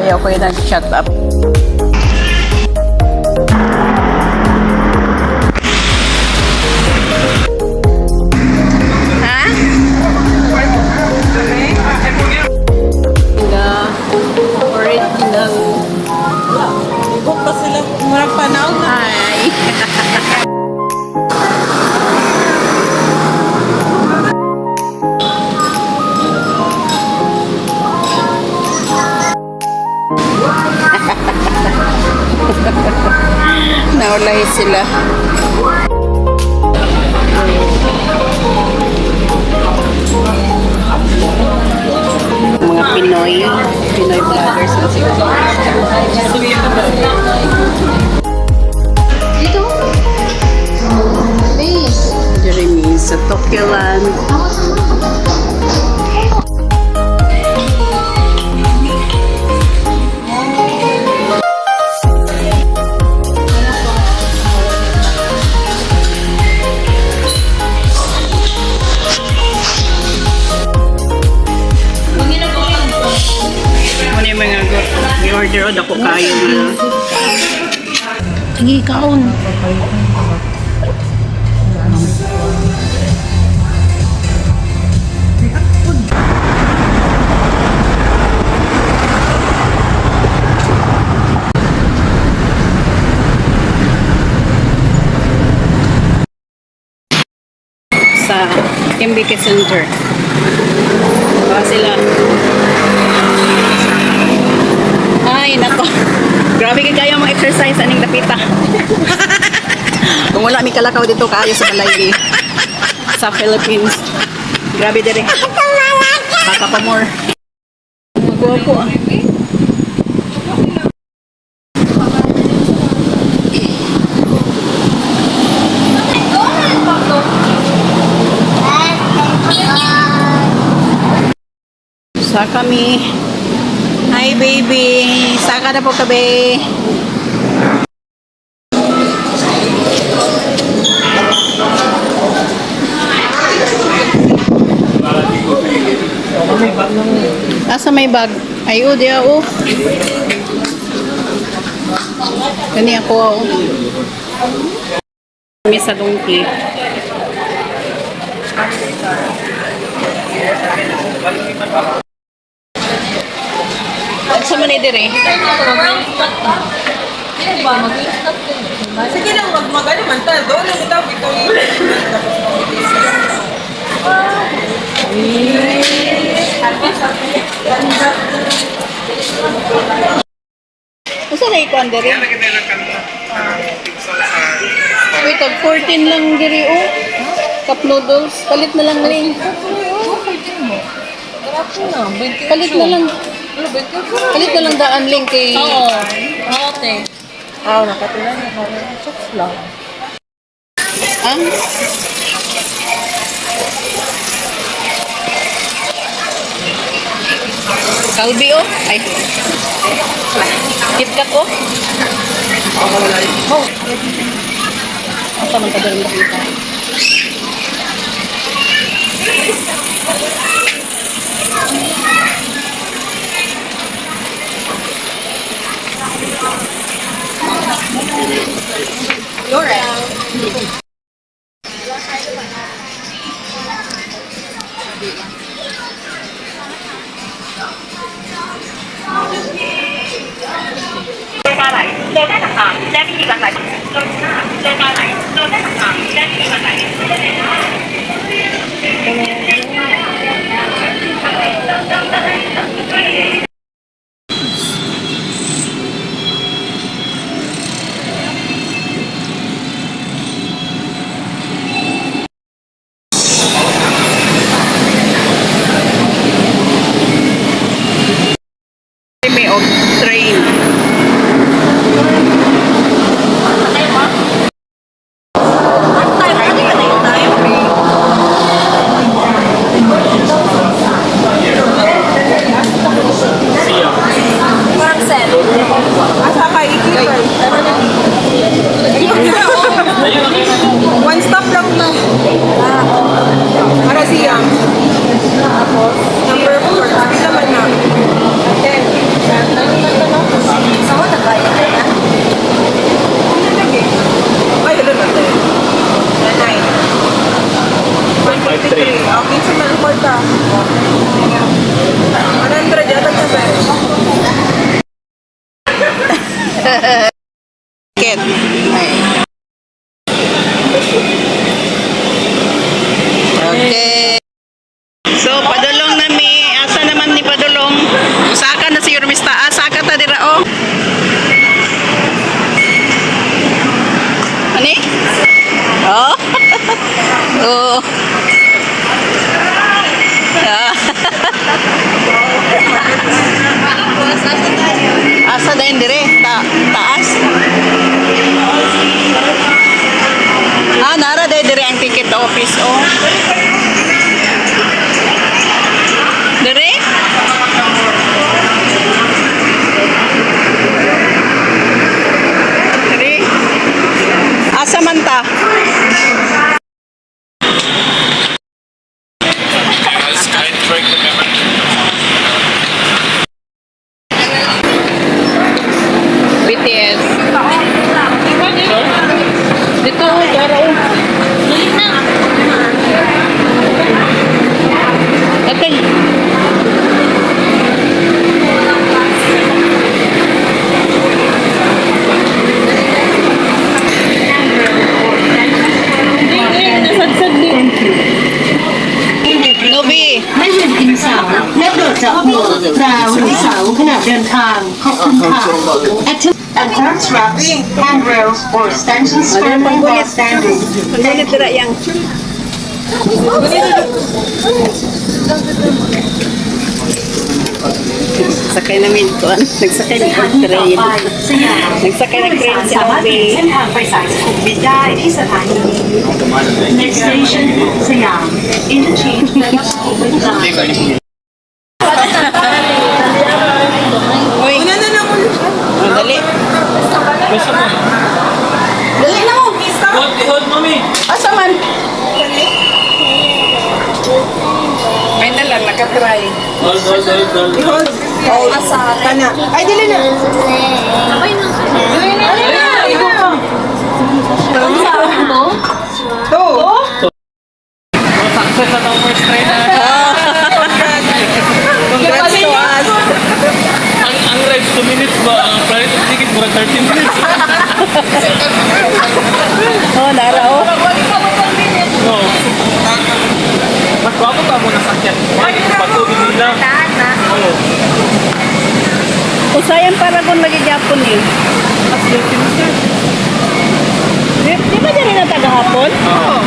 Ayaw ko yung nag-shut up. Ha? Original. Ibog pa sila. Murang panahon na. Hi. Naulay sila. Mga Pinoy vloggers na siguro. Dito? Base. Jeremy sa Tokyo Land. Ano yung mga i-order o dako kayo na. Sige, kaon. Sa MBK Center. Baka sila. Ay, nako. Grabe kayo mga exercise aning dapita. Kung wala may kalakaw dito kayo sa Balay sa Philippines. Grabe dire. Baka pa more. Magwapo ah. Sa kami. Hi baby. Saka na po kabe. Asa may bag? Ay, o, diya, o. Gani ako, o. Kami sa donkey. Sa manidire? Sige lang, magmagano man tayo. Doon lang ito. Masa na ikuan dire? Wait, 14 lang dire, o. Cup noodles. Palit na lang ling. Palit na lang. Palit na lang daan ling kay... Oo. Ate. Nakatulan na ka. Chokes lang. Ah? Kalbi, o. Ay. KitKat, o. Oh. Asa man ka dalang nakita? You're right. May og train. One stop lang na. Para siyang. Number 4. Sabi naman na. 10. Okay, sa malukol ka. 100 yata ka ba? Kit. Ay. Okay. So, padulong na mi. Asa naman ni padulong? Saka na si Yormista. Saka ta dira, oh. Ani? Oh. Oh. Ah. Asa din dire? Taas? Nara day dire ang ticket office, oh. Dire? Dire? Asa man ta? BTS. Dito, daro. Okay. Nobi. ไม่ลืมกินเสาและโปรดจับหัวตราไว้ที่เสาขณะเดินทาง ขอบคุณค่ะ Attach straps, handrails, or stanchions firmly while standing. Mangulit dira yang. Sakay namin ko. Nagsakay ng train. สยาม Nagsakay ng train si สามารถเปลี่ยน Nobi. เส้นทางไปสายสุขุมวิทได้ที่สถานี Next station สยาม Interchange และสุขุมวิทไลน์ Uy. Dali. Dali na mo. Hold, mommy. Asa man? May nalang nakatry. Hold. Hold. Asa ka na. Ay, dili na. Success at our first try na. Congrats to us. Ang ride 2 minutes ba? Ang flight ticket mura 13 minutes. Oh, nara oh. No. Mas guwapo ka mo nasakyan. Patubig nila. Oo. Usayan para kung nagigapon eh. Mas 13 minutes. Di ba dyan na tagahapon? Oo.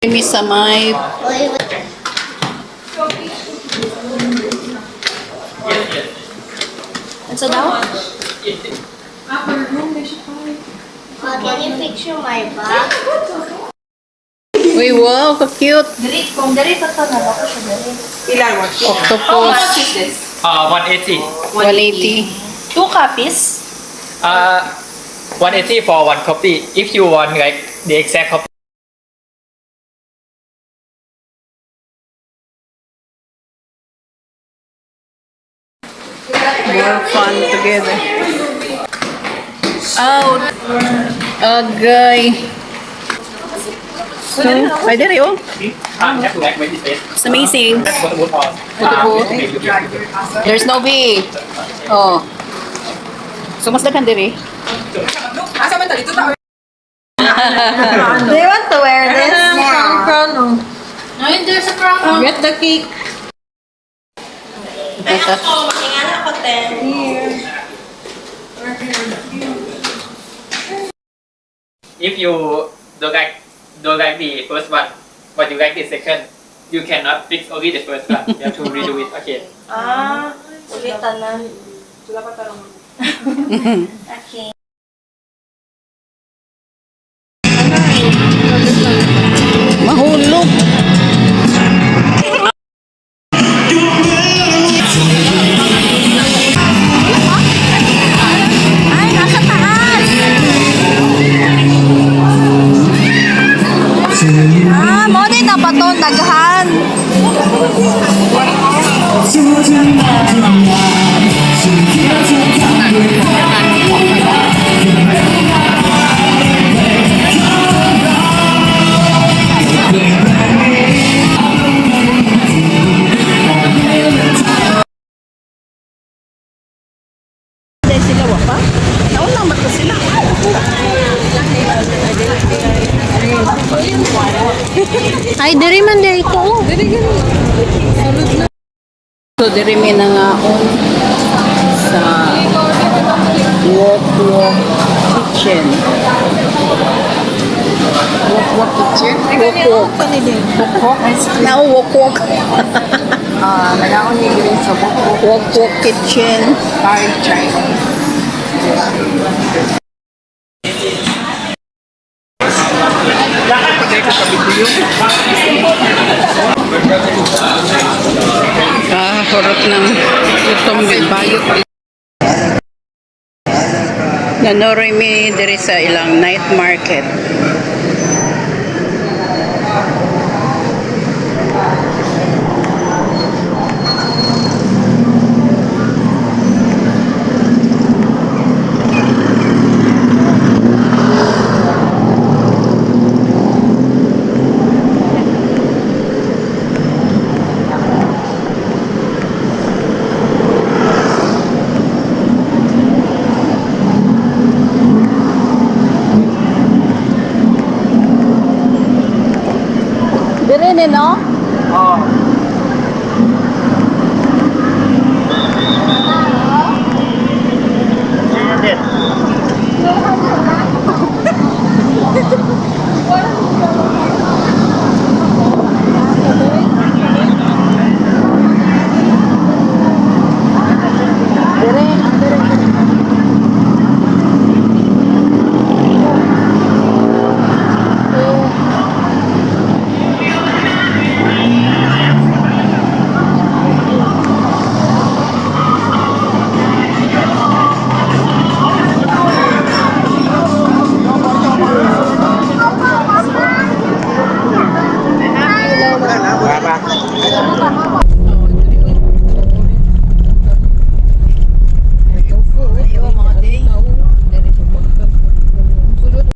Kami sa may So daw? Can you picture my bag? Uy, wow, ka-cute. Kung dari pa to, nalako siya dari. Ilan mo? Octopus. is this? 180. 180. 2 copies? 180 for one copy. If you want like the exact copy. More fun together. Out. Agay. So, ay diri oh. Have to like wait this place. It's amazing. That's what would all. There's no B. Oh. So, mas daghan diri. Asa man dito ta? Do you want to wear this? Crown. No, there's a crown. Get the cake. if you don't like the first one, but you like the second, you cannot fix only the first one. You have to redo it. Okay. Ulitan na. Okay. Mahulog. Ay, nasa taas. Mo din na paton daghan. Sila wapa? Naunang ba't sila? Ay, diri man diri ko. Diri gani. So, diri mi na nga sa Wok Kitchen. Wok Kitchen? Wok. Wok. Nagaon ni diri sa Wok Kitchen. Thai Chinese. Horot ng itong bilbayot. Nanoroy mi diri sa ilang night market.